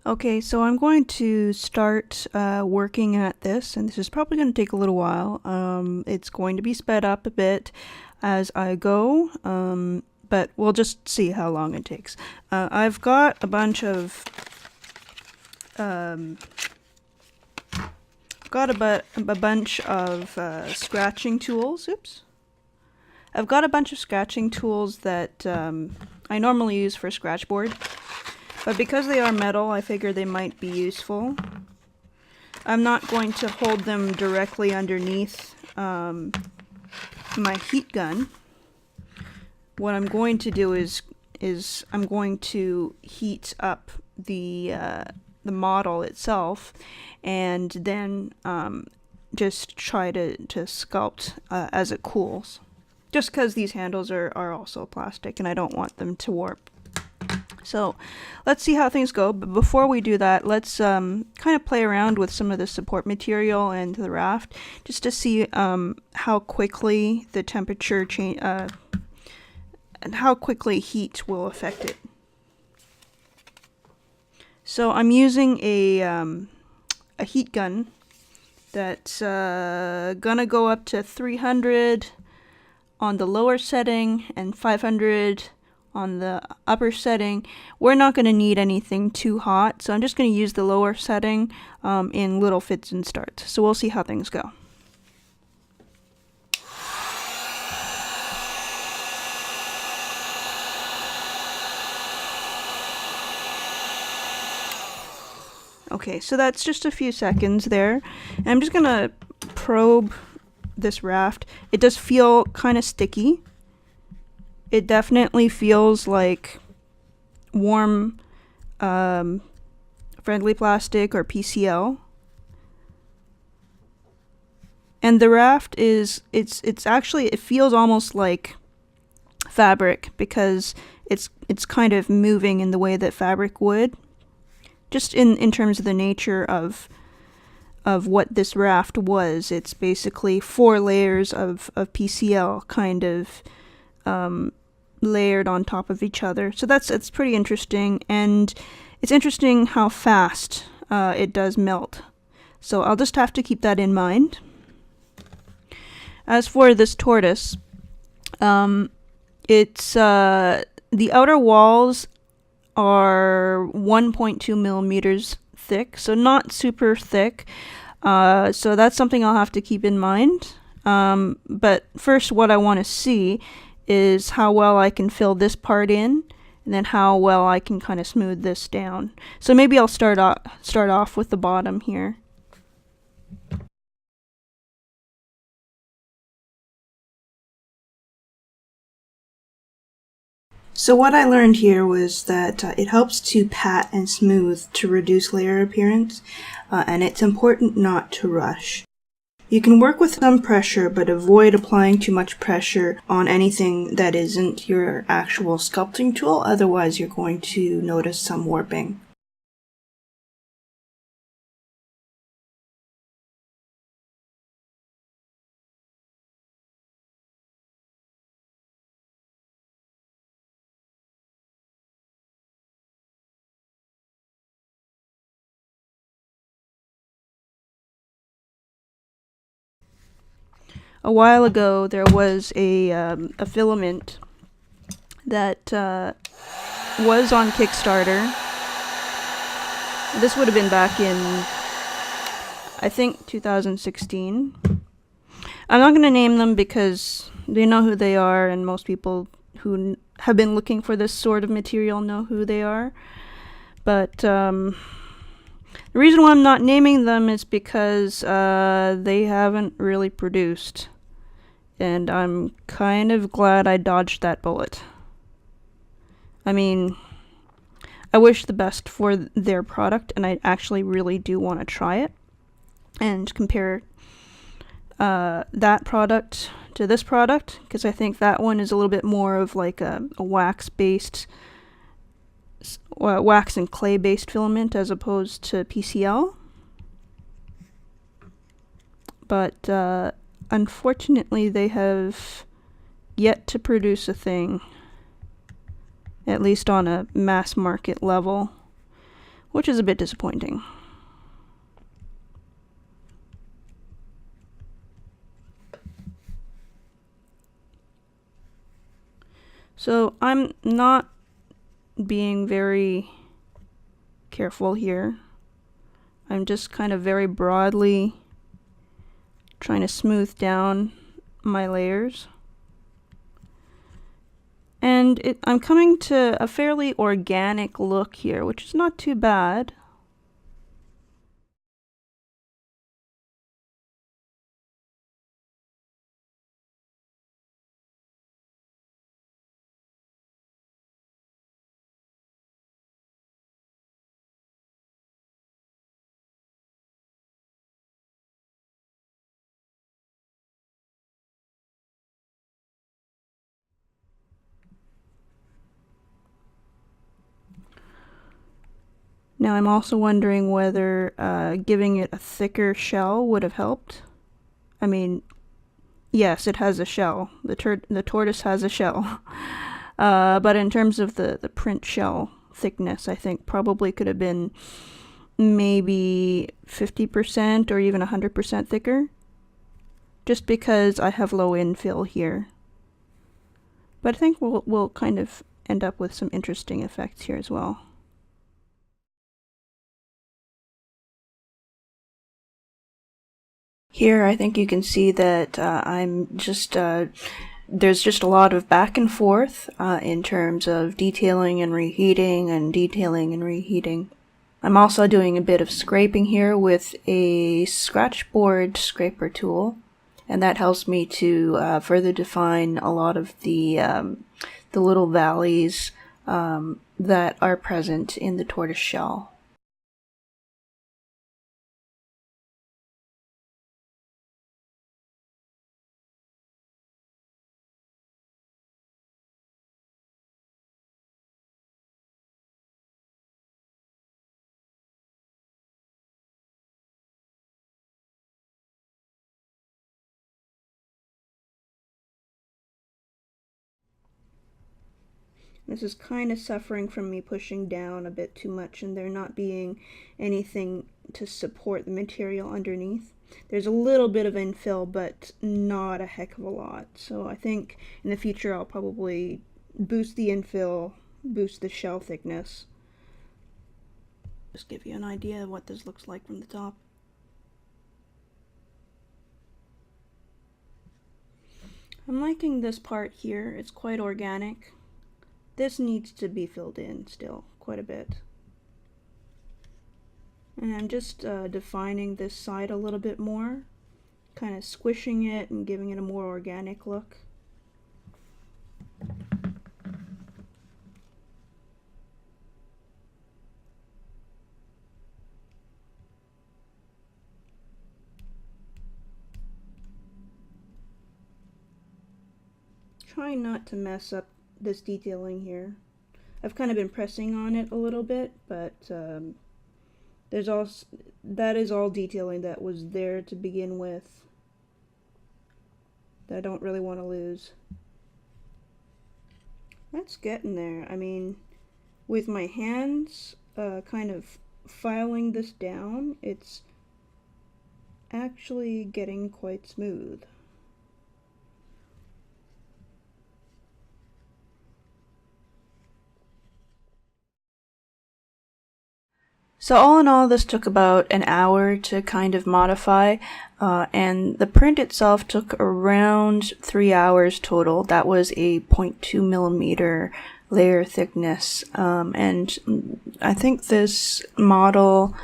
Okay, so I'm going to start working at this, and this is probably going to take a little while. It's going to be sped up a bit as I go, but we'll just see how long it takes. I've got a bunch of scratching tools. Oops. I've got a bunch of scratching tools that I normally use for scratchboard. But because they are metal, I figure they might be useful. I'm not going to hold them directly underneath my heat gun. What I'm going to do is I'm going to heat up the model itself, and then just try to sculpt as it cools. Just because these handles are also plastic, and I don't want them to warp. So let's see how things go, but before we do that, let's kind of play around with some of the support material and the raft, just to see how quickly the temperature change and how quickly heat will affect it. So I'm using a heat gun that's gonna go up to 300 on the lower setting and 500 on the upper setting. We're not going to need anything too hot, so I'm just going to use the lower setting in little fits and starts. So we'll see how things go. Okay, so that's just a few seconds there. And I'm just going to probe this raft. It does feel kind of sticky. It definitely feels like warm friendly plastic or PCL. And the raft is it's actually, it feels almost like fabric because it's kind of moving in the way that fabric would. Just in terms of the nature of what this raft was. It's basically 4 layers of PCL kind of layered on top of each other. So it's pretty interesting, and it's interesting how fast it does melt. So I'll just have to keep that in mind. As for this tortoise, it's the outer walls are 1.2 millimeters thick, so not super thick. So that's something I'll have to keep in mind. But first, what I want to see is how well I can fill this part in, and then how well I can kind of smooth this down. So maybe I'll start off with the bottom here. So what I learned here was that it helps to pat and smooth to reduce layer appearance, and it's important not to rush. You can work with some pressure, but avoid applying too much pressure on anything that isn't your actual sculpting tool, otherwise you're going to notice some warping. A while ago, there was a filament that was on Kickstarter. This would have been back in, I think, 2016. I'm not going to name them because they know who they are, and most people who have been looking for this sort of material know who they are. But the reason why I'm not naming them is because they haven't really produced. And I'm kind of glad I dodged that bullet. I mean, I wish the best for their product, and I actually really do want to try it and compare that product to this product, because I think that one is a little bit more of like a wax-based, wax and clay-based filament as opposed to PCL. But unfortunately, they have yet to produce a thing, at least on a mass market level, which is a bit disappointing. So I'm not being very careful here. I'm just kind of very broadly trying to smooth down my layers. And I'm coming to a fairly organic look here, which is not too bad. Now I'm also wondering whether giving it a thicker shell would have helped. I mean, yes, it has a shell. The tortoise has a shell. But in terms of the print shell thickness, I think probably could have been maybe 50% or even 100% thicker. Just because I have low infill here. But I think we'll kind of end up with some interesting effects here as well. Here I think you can see that there's just a lot of back and forth in terms of detailing and reheating and detailing and reheating. I'm also doing a bit of scraping here with a scratchboard scraper tool, and that helps me to further define a lot of the little valleys that are present in the tortoise shell. This is kind of suffering from me pushing down a bit too much and there not being anything to support the material underneath. There's a little bit of infill, but not a heck of a lot. So I think in the future I'll probably boost the infill, boost the shell thickness. Just give you an idea of what this looks like from the top. I'm liking this part here. It's quite organic. This needs to be filled in still quite a bit. And I'm just defining this side a little bit more, kind of squishing it and giving it a more organic look. Trying not to mess up this detailing here. I've kind of been pressing on it a little bit, but that is all detailing that was there to begin with that I don't really want to lose. That's getting there. I mean, with my hands kind of filing this down, it's actually getting quite smooth. So all in all, this took about an hour to kind of modify, and the print itself took around 3 hours total. That was a 0.2 millimeter layer thickness, and I think this model,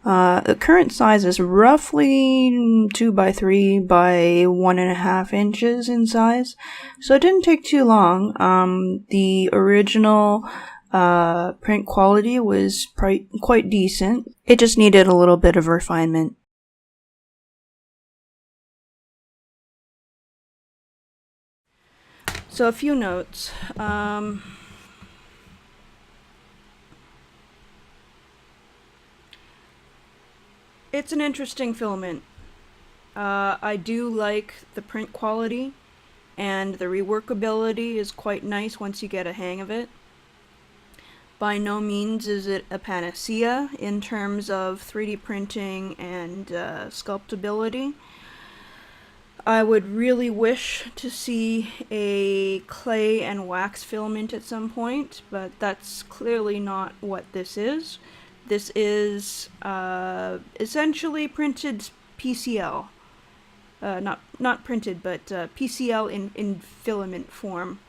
the current size is roughly 2 by 3 by 1.5 inches in size, so it didn't take too long. The original print quality was quite decent. It just needed a little bit of refinement. So a few notes. It's an interesting filament. I do like the print quality, and the reworkability is quite nice once you get a hang of it. By no means is it a panacea in terms of 3D printing and sculptability. I would really wish to see a clay and wax filament at some point, but that's clearly not what this is. This is essentially printed PCL. Not printed, but PCL in filament form.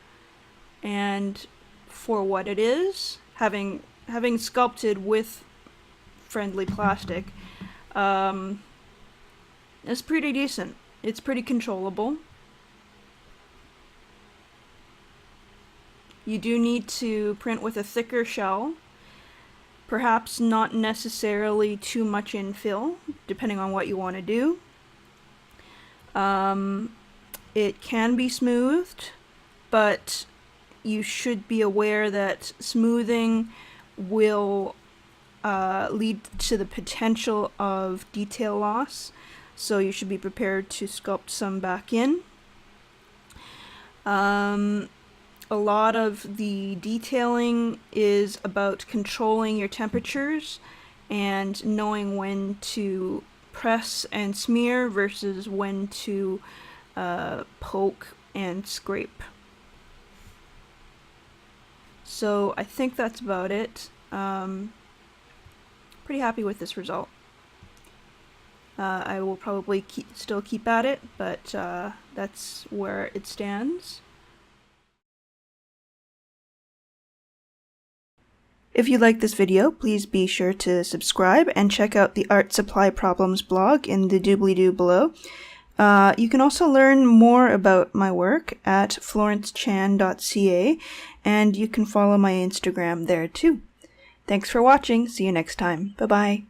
And for what it is, having sculpted with friendly plastic, it's pretty decent. It's pretty controllable. You do need to print with a thicker shell, perhaps not necessarily too much infill, depending on what you want to do. It can be smoothed, but you should be aware that smoothing will lead to the potential of detail loss, so you should be prepared to sculpt some back in. A lot of the detailing is about controlling your temperatures and knowing when to press and smear versus when to poke and scrape. So I think that's about it. Pretty happy with this result. I will probably still keep at it, but that's where it stands. If you like this video, please be sure to subscribe and check out the Art Supply Problems blog in the doobly-doo below. You can also learn more about my work at florencechan.ca, and you can follow my Instagram there too. Thanks for watching. See you next time. Bye-bye.